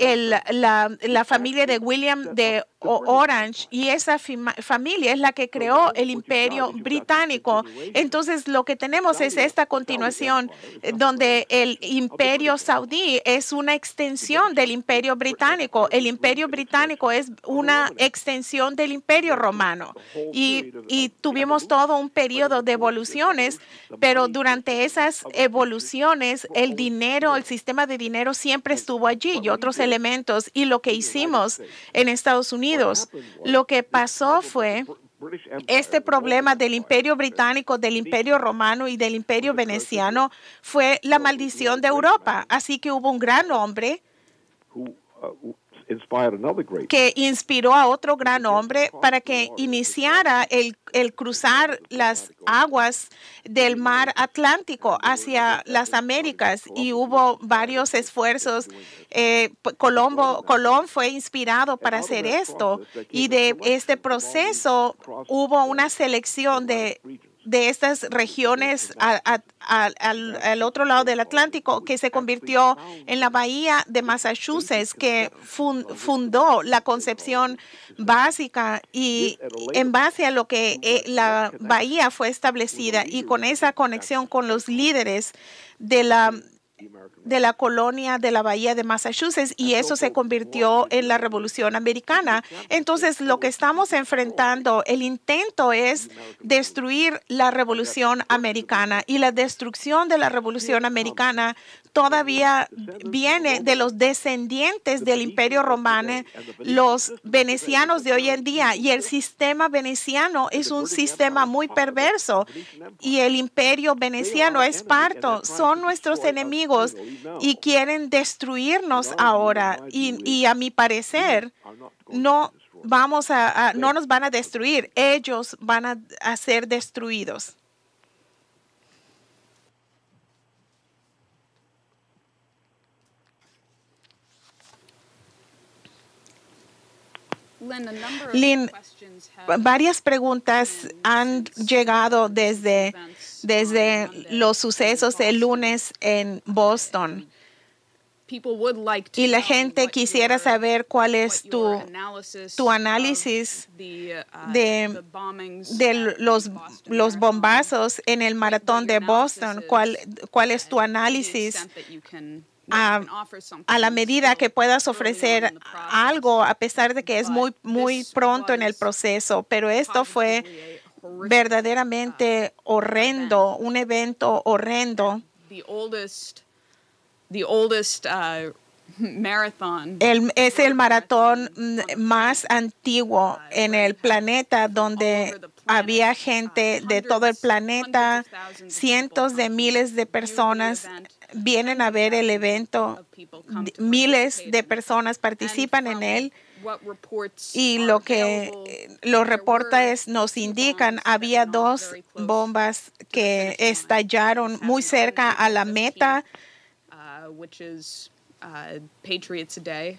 la familia de William de Orange, y esa familia es la que creó el Imperio Británico. Entonces, lo que tenemos es esta continuación donde el Imperio Saudí es una extensión del Imperio Británico. El Imperio Británico es una extensión del Imperio Romano, y tuvimos todo un periodo de evoluciones, pero durante esas evoluciones el dinero, el sistema de dinero siempre estuvo allí y otros elementos. Y lo que hicimos en Estados Unidos, lo que pasó fue este problema del Imperio Británico, del Imperio Romano y del Imperio Veneciano fue la maldición de Europa. Así que hubo un gran hombre que inspiró a otro gran hombre para que iniciara el cruzar las aguas del mar Atlántico hacia las Américas, y hubo varios esfuerzos. Colón fue inspirado para hacer esto, y de este proceso hubo una selección de estas regiones al otro lado del Atlántico, que se convirtió en la bahía de Massachusetts, que fundó la concepción básica, y en base a lo que la bahía fue establecida, y con esa conexión con los líderes de la colonia de la bahía de Massachusetts, y eso se convirtió en la Revolución Americana. Entonces, lo que estamos enfrentando, el intento es destruir la Revolución Americana, y la destrucción de la Revolución Americana todavía viene de los descendientes del Imperio Romano, los venecianos de hoy en día, y el sistema veneciano es un sistema muy perverso, y el Imperio veneciano es Esparto, son nuestros enemigos y quieren destruirnos ahora, y a mi parecer no nos van a destruir, ellos van a ser destruidos. Lynn, varias preguntas han llegado desde los sucesos el lunes en Boston. Y la gente quisiera saber cuál es tu análisis de los bombazos en el maratón de Boston. ¿Cuál es tu análisis a la medida que puedas ofrecer algo, a pesar de que es muy pronto en el proceso? Pero esto fue verdaderamente horrendo, un evento horrendo. Es el maratón más antiguo en el planeta, donde había gente de todo el planeta. Cientos de miles de personas vienen a ver el evento. Miles de personas participan en él. Y lo que los reportes nos indican, había 2 bombas que estallaron muy cerca a la meta.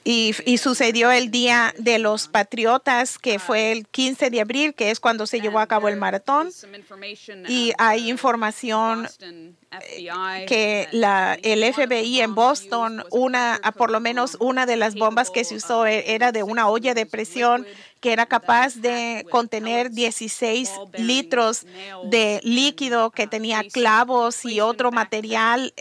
Y sucedió el Día de los Patriotas, que fue el 15 de abril, que es cuando se llevó a cabo el maratón. Y hay información que el FBI en Boston, por lo menos una de las bombas que se usó era de una olla de presión que era capaz de contener 16 litros de líquido, que tenía clavos y otro material,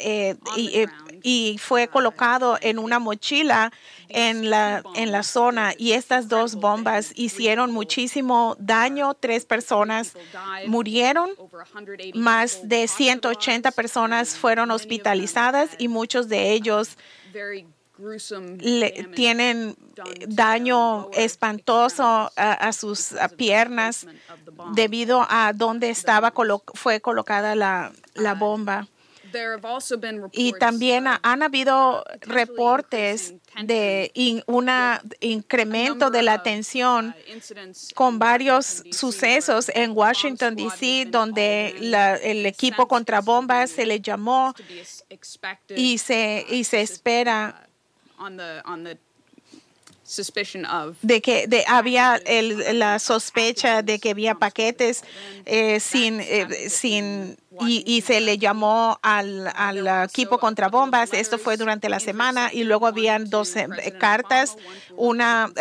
y fue colocado en una mochila en la zona. Y estas dos bombas hicieron muchísimo daño. 3 personas murieron, más de 180 personas fueron hospitalizadas y muchos de ellos tienen daño espantoso a sus piernas debido a dónde fue colocada la bomba. Y también han habido reportes de un incremento de la tensión con varios sucesos en Washington, D.C., donde el equipo contra bombas se le llamó y se espera había la sospecha de que había paquetes y se le llamó al equipo contra bombas. Esto fue durante la semana y luego habían 12 cartas, una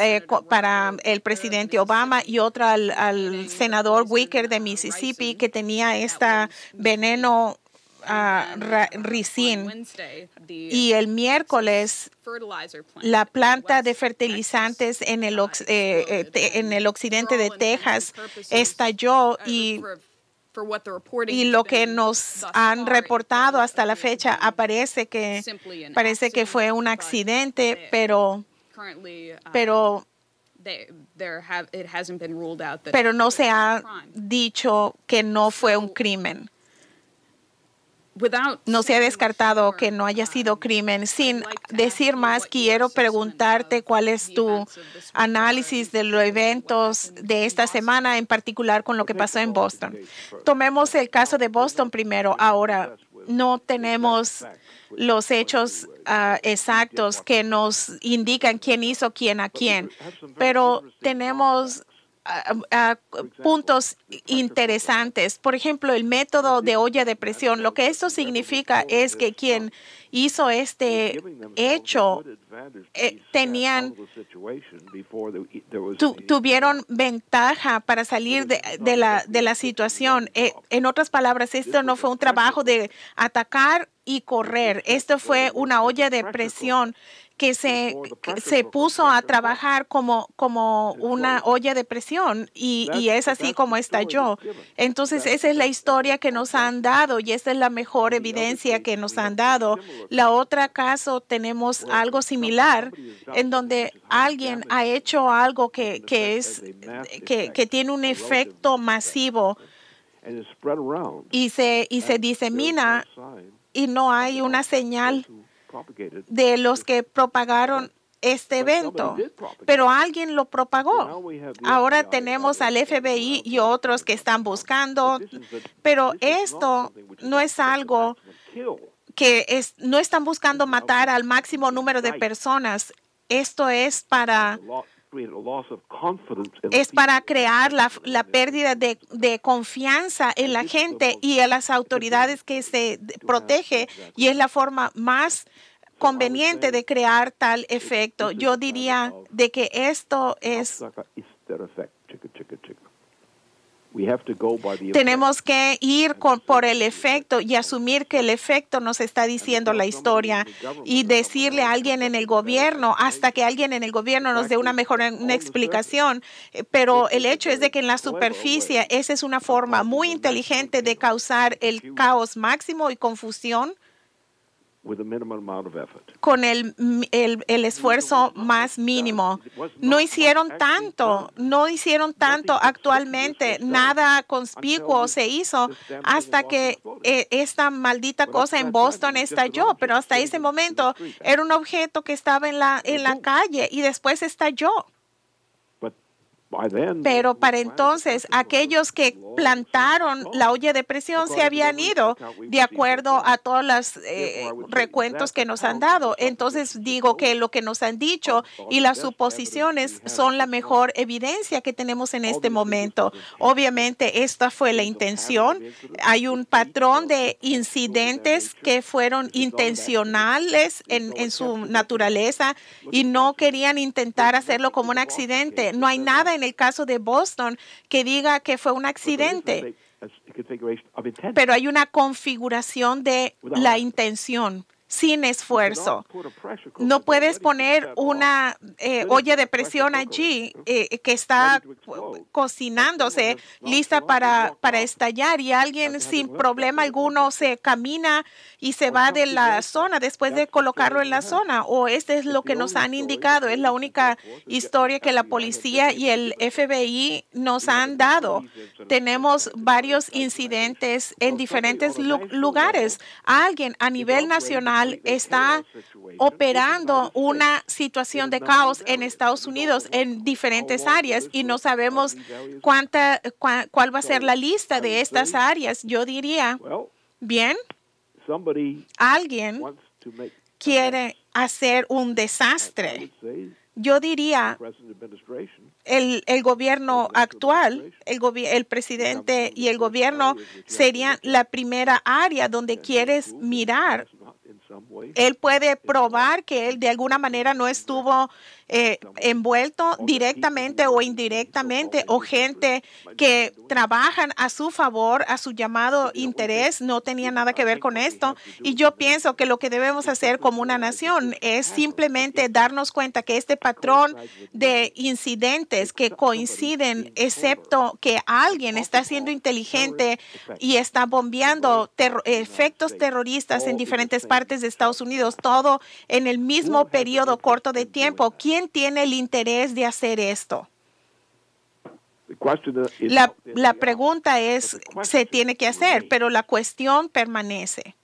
para el presidente Obama y otra al senador Wicker de Mississippi, que tenía veneno ricin. Y el miércoles la planta de fertilizantes en el occidente de Texas estalló y lo que nos han reportado hasta la fecha parece que fue un accidente, pero no se ha dicho que no fue un crimen. No se ha descartado que no haya sido crimen. Sin decir más, quiero preguntarte cuál es tu análisis de los eventos de esta semana, en particular con lo que pasó en Boston. Tomemos el caso de Boston primero. Ahora, no tenemos los hechos exactos que nos indican quién hizo quién a quién, pero tenemos puntos interesantes. Por ejemplo, el método de olla de presión. Lo que esto significa es que quien hizo este hecho tuvieron ventaja para salir de la situación. En otras palabras, esto no fue un trabajo de atacar y correr. Esto fue una olla de presión que se puso a trabajar como una olla de presión y es así como estalló. Entonces, esa es la historia que nos han dado y esa es la mejor evidencia que nos han dado. La otra caso, tenemos algo similar en donde alguien ha hecho algo que tiene un efecto masivo y se disemina y no hay una señal de los que propagaron este evento, pero alguien lo propagó. Ahora tenemos al FBI y otros que están buscando, pero esto no es algo no están buscando matar al máximo número de personas. Esto es para crear la pérdida de confianza en la gente y a las autoridades que se protege, y es la forma más conveniente de crear tal efecto. Yo diría de que esto es... Tenemos que ir por el efecto y asumir que el efecto nos está diciendo la historia y decirle a alguien en el gobierno hasta que alguien en el gobierno nos dé una explicación. Pero el hecho es de que en la superficie esa es una forma muy inteligente de causar el caos máximo y confusión con el esfuerzo más mínimo. No hicieron tanto actualmente, nada conspicuo se hizo hasta que esta maldita cosa en Boston estalló, pero hasta ese momento era un objeto que estaba en la calle y después estalló. Pero para entonces, aquellos que plantaron la olla de presión se habían ido de acuerdo a todos los recuentos que nos han dado. Entonces, digo que lo que nos han dicho y las suposiciones son la mejor evidencia que tenemos en este momento. Obviamente, esta fue la intención. Hay un patrón de incidentes que fueron intencionales en su naturaleza y no querían intentar hacerlo como un accidente. No hay nada en el caso de Boston que diga que fue un accidente, pero hay una configuración de la intención sin esfuerzo. No puedes poner una olla de presión allí que está cocinándose, lista para estallar, y alguien sin problema alguno se camina y se va de la zona después de colocarlo en la zona. O este es lo que nos han indicado. Es la única historia que la policía y el FBI nos han dado. Tenemos varios incidentes en diferentes lugares. Alguien a nivel nacional está operando una situación de caos en Estados Unidos en diferentes áreas y no sabemos cuál va a ser la lista de estas áreas. Yo diría, bien, alguien quiere hacer un desastre. Yo diría, el gobierno actual, el presidente y el gobierno serían la primera área donde quieres mirar. Él puede probar que él de alguna manera no estuvo envuelto directamente o indirectamente, o gente que trabajan a su favor, a su llamado interés, no tenía nada que ver con esto. Y yo pienso que lo que debemos hacer como una nación es simplemente darnos cuenta que este patrón de incidentes que coinciden, excepto que alguien está siendo inteligente y está bombeando efectos terroristas en diferentes partes de Estados Unidos, todo en el mismo periodo corto de tiempo. ¿Quién tiene el interés de hacer esto? La pregunta es, se tiene que hacer, pero la cuestión permanece.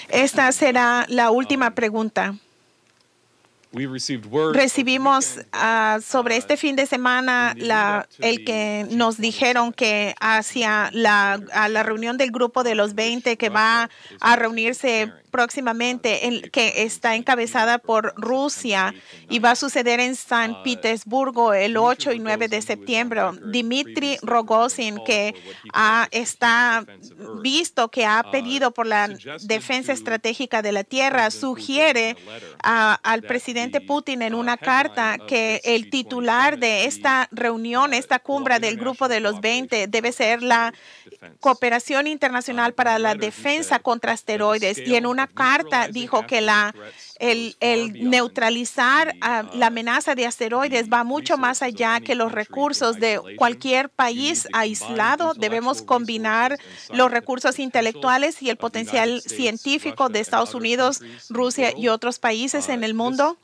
Esta será la última pregunta. Recibimos sobre este fin de semana el que nos dijeron que hacia a la reunión del grupo de los 20 que va a reunirse próximamente, que está encabezada por Rusia y va a suceder en San Petersburgo el 8 y 9 de septiembre. Dmitry Rogozin, que está visto que ha pedido por la defensa estratégica de la tierra, sugiere al presidente Putin en una carta que el titular de esta reunión, esta cumbre del grupo de los 20, debe ser la cooperación internacional para la defensa contra asteroides. Y en una carta dijo que el neutralizar la amenaza de asteroides va mucho más allá que los recursos de cualquier país aislado. Debemos combinar los recursos intelectuales y el potencial científico de Estados Unidos, Rusia y otros países en el mundo.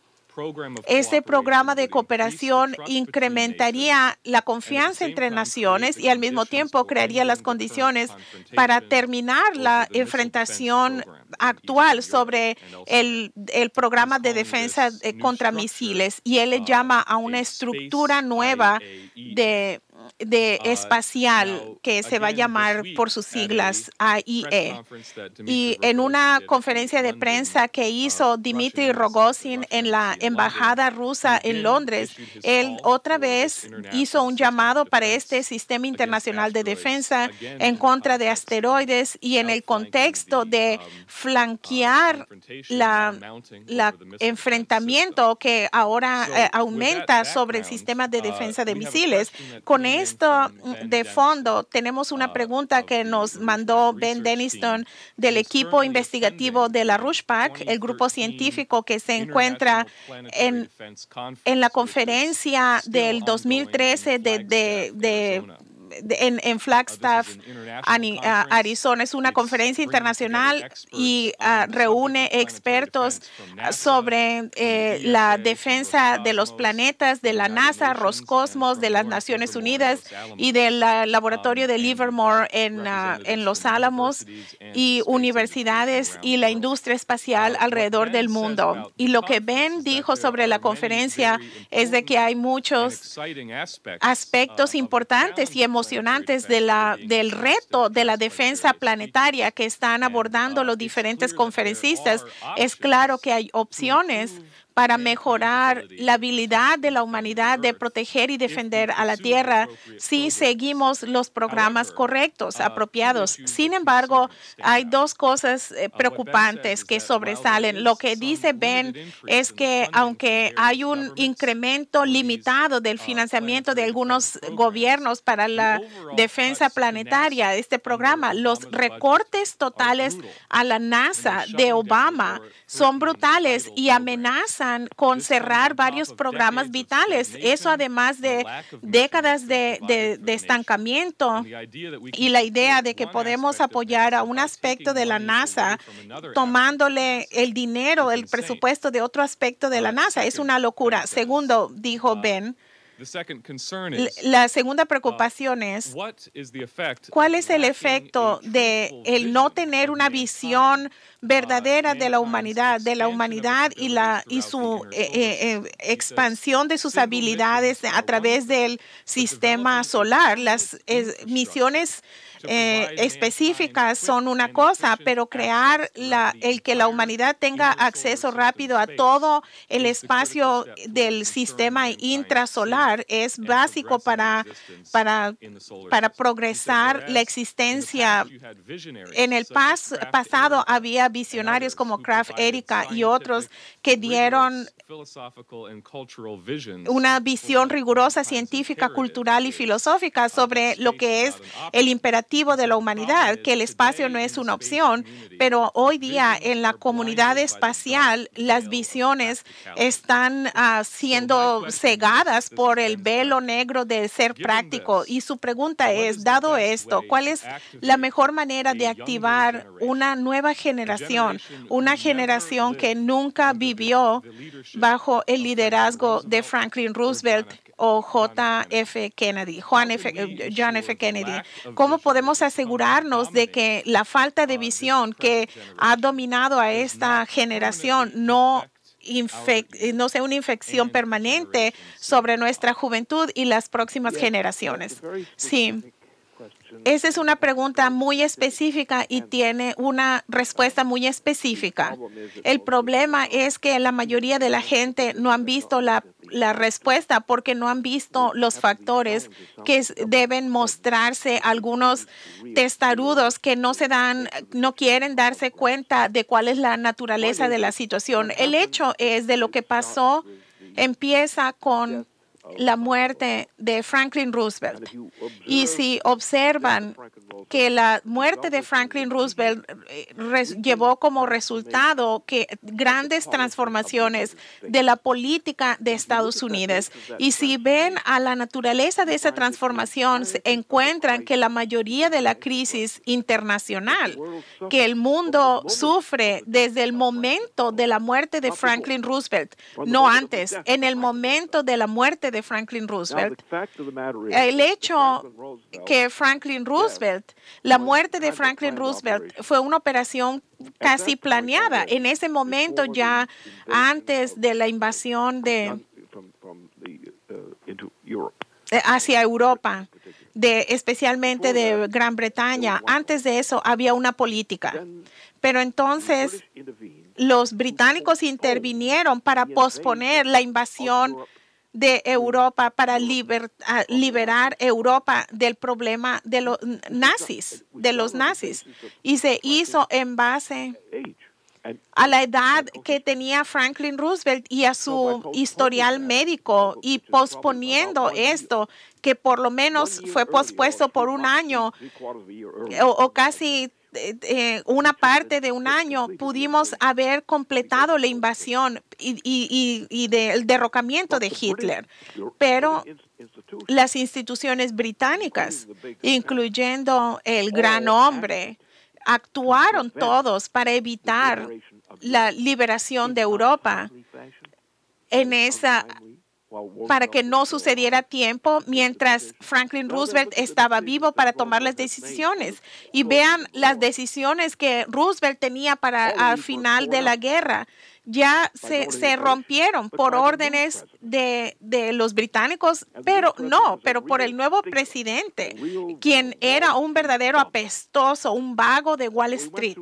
Este programa de cooperación incrementaría la confianza entre naciones y al mismo tiempo crearía las condiciones para terminar la enfrentación actual sobre el programa de defensa contra misiles. Y él le llama a una estructura nueva de espacial que se va a llamar por sus siglas AIE. Y en una conferencia de prensa que hizo Dmitry Rogozin en la embajada rusa en Londres, él otra vez hizo un llamado para este sistema internacional de defensa en contra de asteroides y en el contexto de flanquear la enfrentamiento que ahora aumenta sobre el sistema de defensa de misiles. Con esto de fondo, tenemos una pregunta que nos mandó Ben Denniston del equipo investigativo de la RUSHPAC, el grupo científico que se encuentra en la conferencia del 2013 en Flagstaff, Arizona. Es una conferencia internacional y reúne expertos sobre la defensa de los planetas de la NASA, Roscosmos, de las Naciones Unidas y del laboratorio de Livermore en Los Álamos, y universidades y la industria espacial alrededor del mundo. Y lo que Ben dijo sobre la conferencia es de que hay muchos aspectos importantes y emocionantes del reto de la defensa planetaria que están abordando los diferentes conferencistas. Es claro que hay opciones para mejorar la habilidad de la humanidad de proteger y defender a la tierra si seguimos los programas correctos, apropiados. Sin embargo, hay dos cosas preocupantes que sobresalen. Lo que dice Ben es que aunque hay un incremento limitado del financiamiento de algunos gobiernos para la defensa planetaria, este programa, los recortes totales a la NASA de Obama son brutales y amenazan con cerrar varios programas vitales. Eso además de décadas de estancamiento y la idea de que podemos apoyar a un aspecto de la NASA tomándole el dinero, el presupuesto de otro aspecto de la NASA. Es una locura. Segundo, dijo Ben, la segunda preocupación es ¿cuál es el efecto de el no tener una visión verdadera de la humanidad y su expansión de sus habilidades a través del sistema solar? Las misiones específicas son una cosa, pero crear el que la humanidad tenga acceso rápido a todo el espacio del sistema intrasolar es básico para progresar la existencia. En el pasado había visionarios como Kraft Erika y otros que dieron una visión rigurosa, científica, cultural y filosófica sobre lo que es el imperativo de la humanidad, que el espacio no es una opción, pero hoy día en la comunidad espacial las visiones están siendo cegadas por el velo negro de ser práctico. Y su pregunta es, dado esto, ¿cuál es la mejor manera de activar una nueva generación, una generación que nunca vivió bajo el liderazgo de Franklin Roosevelt o John F. Kennedy? ¿Cómo podemos asegurarnos de que la falta de visión que ha dominado a esta generación no sea una infección permanente sobre nuestra juventud y las próximas generaciones? Sí. Esa es una pregunta muy específica y tiene una respuesta muy específica. El problema es que la mayoría de la gente no han visto la respuesta porque no han visto los factores que deben mostrarse. Algunos testarudos que no quieren darse cuenta de cuál es la naturaleza de la situación. El hecho es de lo que pasó empieza con la muerte de Franklin Roosevelt. Y si observan que la muerte de Franklin Roosevelt llevó como resultado que grandes transformaciones de la política de Estados Unidos. Y si ven a la naturaleza de esa transformación, se encuentran que la mayoría de la crisis internacional que el mundo sufre desde el momento de la muerte de Franklin Roosevelt, no antes, en el momento de la muerte de Franklin Roosevelt, el hecho que la muerte de Franklin Roosevelt fue una operación casi planeada. En ese momento, ya antes de la invasión hacia Europa, especialmente de Gran Bretaña, antes de eso había una política. Pero entonces los británicos intervinieron para posponer la invasión de Europa, para liberar Europa del problema de los nazis. Y se hizo en base a la edad que tenía Franklin Roosevelt y a su historial médico, y posponiendo esto, que por lo menos fue pospuesto por un año o casi una parte de un año, pudimos haber completado la invasión y del derrocamiento de Hitler. Pero las instituciones británicas, incluyendo el gran hombre, actuaron todos para evitar la liberación de Europa para que no sucediera a tiempo mientras Franklin Roosevelt estaba vivo para tomar las decisiones. Y vean las decisiones que Roosevelt tenía al final de la guerra, ya se rompieron por órdenes de los británicos, pero por el nuevo presidente, quien era un verdadero apestoso, un vago de Wall Street.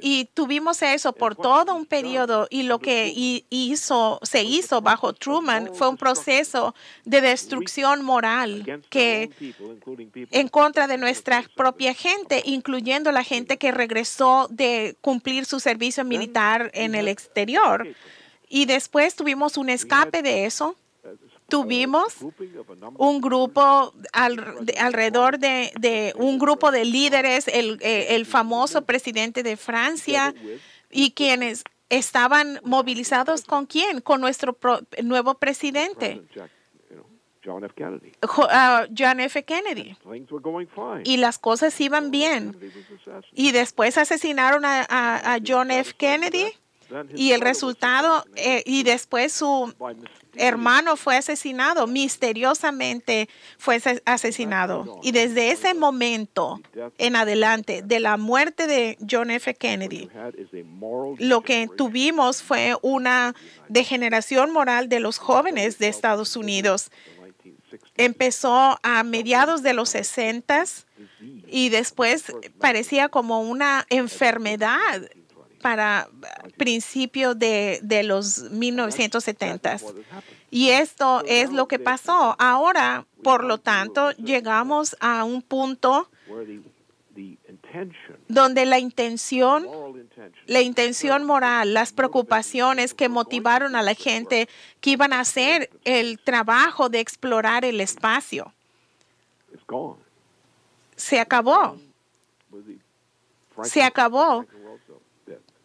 Y tuvimos eso por todo un periodo, y lo que se hizo bajo Truman fue un proceso de destrucción moral que en contra de nuestra propia gente, incluyendo la gente que regresó de cumplir su servicio militar en el exterior. Y después tuvimos un escape de eso. Tuvimos un grupo alrededor de un grupo de líderes, el famoso presidente de Francia, y quienes estaban movilizados ¿con quién? Con nuestro nuevo presidente, John F. Kennedy. Y las cosas iban bien. Y después asesinaron a John F. Kennedy, y el resultado, y después su hermano fue asesinado, misteriosamente fue asesinado. Y desde ese momento en adelante, de la muerte de John F. Kennedy, lo que tuvimos fue una degeneración moral de los jóvenes de Estados Unidos. Empezó a mediados de los 60s y después parecía como una enfermedad para principios de los 1970s. Y esto es lo que pasó. Ahora, por lo tanto, llegamos a un punto donde la intención moral, las preocupaciones que motivaron a la gente que iban a hacer el trabajo de explorar el espacio, se acabó. Se acabó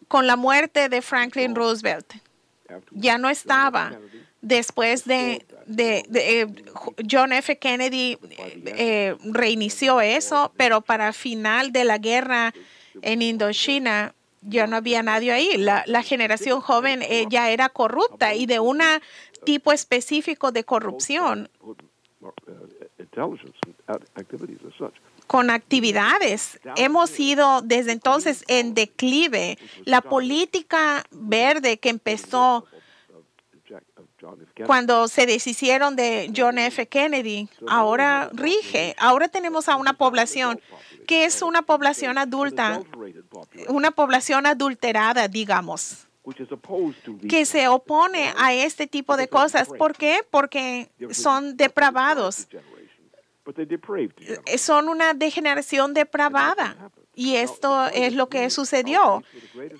con la muerte de Franklin Roosevelt. Ya no estaba. Después de John F. Kennedy reinició eso, pero para final de la guerra en Indochina ya no había nadie ahí. La generación joven ya era corrupta, y de un tipo específico de corrupción, con actividades. Hemos ido desde entonces en declive. La política verde que empezó cuando se deshicieron de John F. Kennedy ahora rige. Ahora tenemos a una población que es una población adulta, una población adulterada, digamos, que se opone a este tipo de cosas. ¿Por qué? Porque son depravados. Son una degeneración depravada. Y esto es lo que sucedió.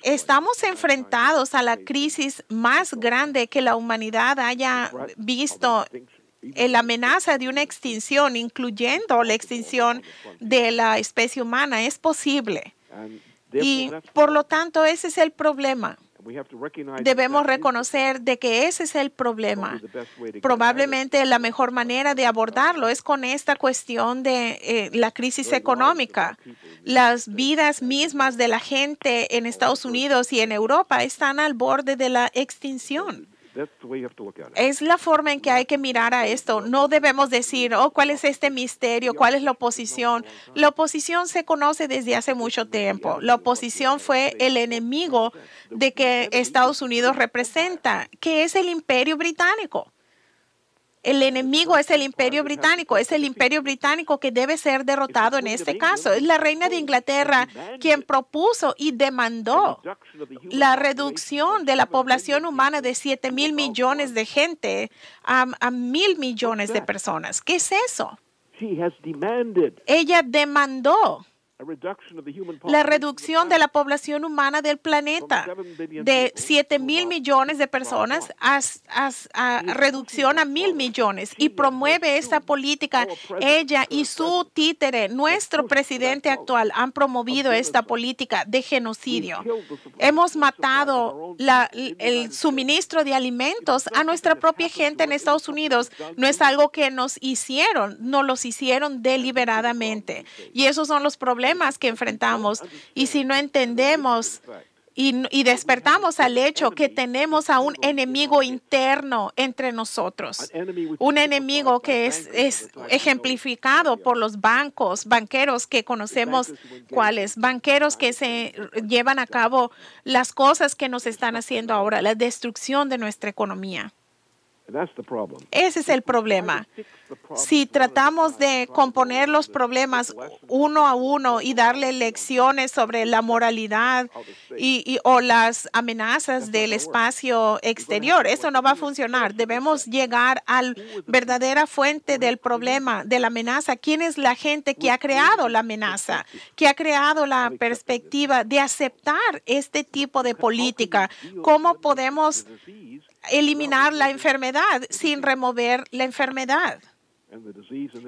Estamos enfrentados a la crisis más grande que la humanidad haya visto, la amenaza de una extinción, incluyendo la extinción de la especie humana. Es posible. Y por lo tanto, ese es el problema. Debemos reconocer de que ese es el problema. Probablemente la mejor manera de abordarlo es con esta cuestión de la crisis económica. Las vidas mismas de la gente en Estados Unidos y en Europa están al borde de la extinción. Es la forma en que hay que mirar a esto. No debemos decir, ¿cuál es este misterio? ¿Cuál es la oposición? La oposición se conoce desde hace mucho tiempo. La oposición fue el enemigo de que Estados Unidos representa, que es el Imperio Británico. El enemigo es el Imperio Británico. Es el Imperio Británico que debe ser derrotado en este caso. Es la reina de Inglaterra quien propuso y demandó la reducción de la población humana de 7,000 millones de gente a 1,000 millones de personas. ¿Qué es eso? Ella demandó la reducción de la población humana del planeta de 7,000 millones de personas a reducción a 1,000 millones, y promueve esta política. Ella y su títere, nuestro presidente actual, han promovido esta política de genocidio. Hemos matado el suministro de alimentos a nuestra propia gente en Estados Unidos. No es algo que nos los hicieron deliberadamente, y esos son los problemas que enfrentamos. Y si no entendemos y despertamos al hecho que tenemos a un enemigo interno entre nosotros, un enemigo que es ejemplificado por los banqueros que conocemos cuáles, banqueros que se llevan a cabo las cosas que nos están haciendo ahora, la destrucción de nuestra economía. Ese es el problema. Si tratamos de componer los problemas uno a uno y darle lecciones sobre la moralidad o las amenazas del espacio exterior, eso no va a funcionar. Debemos llegar a la verdadera fuente del problema, de la amenaza. ¿Quién es la gente que ha creado la amenaza, que ha creado la perspectiva de aceptar este tipo de política? ¿Cómo podemos eliminar la enfermedad sin remover la enfermedad?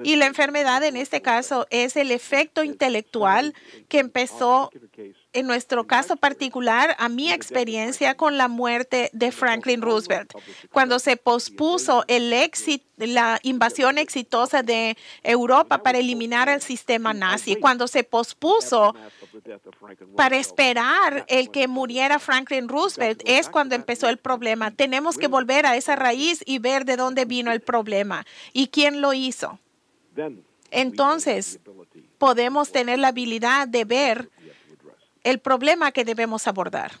Y la enfermedad en este caso es el efecto intelectual que empezó, en nuestro caso particular, a mi experiencia con la muerte de Franklin Roosevelt, cuando se pospuso la invasión exitosa de Europa para eliminar el sistema nazi, cuando se pospuso para esperar el que muriera Franklin Roosevelt, es cuando empezó el problema. Tenemos que volver a esa raíz y ver de dónde vino el problema y quién lo hizo. Entonces, podemos tener la habilidad de ver el problema que debemos abordar.